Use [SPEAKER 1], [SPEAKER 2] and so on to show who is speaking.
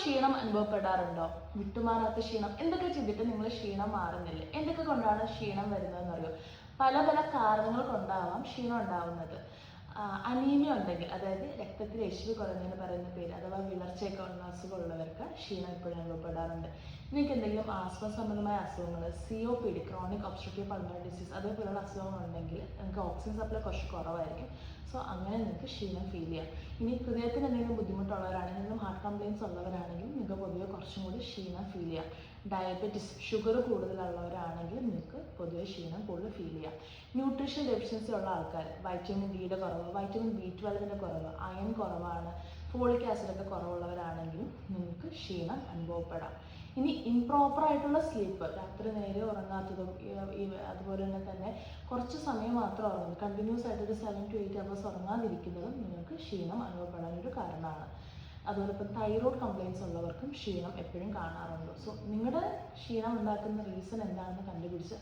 [SPEAKER 1] ക്ഷീണം അനുഭവപ്പെടാറുണ്ടോ? വിട്ടുമാറാത്ത ക്ഷീണം, എന്തൊക്കെ ചെയ്തിട്ട് നിങ്ങൾ ക്ഷീണം മാറുന്നില്ല? എന്തൊക്കെ കൊണ്ടാണ് ക്ഷീണം വരുന്നതെന്ന് അറിയോ? പല പല കാരണങ്ങൾ കൊണ്ടാവാം ക്ഷീണം ഉണ്ടാവുന്നത്. അനീമിയ ഉണ്ടെങ്കിൽ, അതായത് രക്തത്തിൽ എരിവ് കുറഞ്ഞെന്ന് പറയുന്ന പേര്, അഥവാ വിളർച്ചയൊക്കെ ഉള്ള അസുഖമുള്ളവർക്ക് ക്ഷീണം എപ്പോഴും അനുഭവപ്പെടാറുണ്ട്. നിങ്ങൾക്ക് എന്തെങ്കിലും ആസ്മ സംബന്ധമായ അസുഖങ്ങൾ, COPD, chronic obstructive pulmonary disease, അതേപോലുള്ള അസുഖങ്ങളുണ്ടെങ്കിൽ നിങ്ങൾക്ക് ഓക്സിജൻ സപ്ലൈ കുറച്ച് കുറവായിരിക്കും. സോ അങ്ങനെ നിങ്ങൾക്ക് ക്ഷീണം ഫീൽ ചെയ്യാം. ഇനി ഹൃദയത്തിന് എന്തെങ്കിലും ബുദ്ധിമുട്ടുള്ളവരാണെങ്കിലും ഹാർട്ട് കംപ്ലയിൻസ് ഉള്ളവരാണെങ്കിലും നിങ്ങൾക്ക് പൊതുവെ കുറച്ചും കൂടി ക്ഷീണം ഫീൽ ചെയ്യാം. ഡയബറ്റിസ്, ഷുഗർ കൂടുതലുള്ളവരാണെങ്കിൽ നിങ്ങൾക്ക് പൊതുവെ ക്ഷീണം കൂടുതൽ ഫീൽ ചെയ്യാം. ന്യൂട്രീഷൻ ഡെഫിഷ്യൻസി ഉള്ള ആൾക്കാർ, വൈറ്റമിൻ ഡിയുടെ കുറവ്, വൈറ്റമിൻ B12ൻ്റെ കുറവ്, അയൺ കുറവാണ്, ഫോളിക് ആസിഡൊക്കെ കുറവുള്ളവരാണെങ്കിലും നിങ്ങൾക്ക് ക്ഷീണം അനുഭവപ്പെടാം. ഇനി ഇംപ്രോപ്പർ ആയിട്ടുള്ള സ്ലീപ്പ്, രാത്രി നേരെ ഉറങ്ങാത്തതും അതുപോലെ തന്നെ കുറച്ച് സമയം മാത്രം ഉറങ്ങുന്നത്, കണ്ടിന്യൂസ് ആയിട്ട് ഒരു 7 to 8 hours ഉറങ്ങാതിരിക്കുന്നതും നിങ്ങൾക്ക് ക്ഷീണം അനുഭവപ്പെടാനൊരു കാരണമാണ്. അതുപോലെ ഇപ്പം തൈറോയ്ഡ് കംപ്ലയിൻസ് ഉള്ളവർക്കും ക്ഷീണം എപ്പോഴും കാണാറുണ്ട്. സോ നിങ്ങളുടെ ക്ഷീണം ഉണ്ടാക്കുന്ന റീസൺ എന്താണെന്ന് കണ്ടുപിടിച്ച്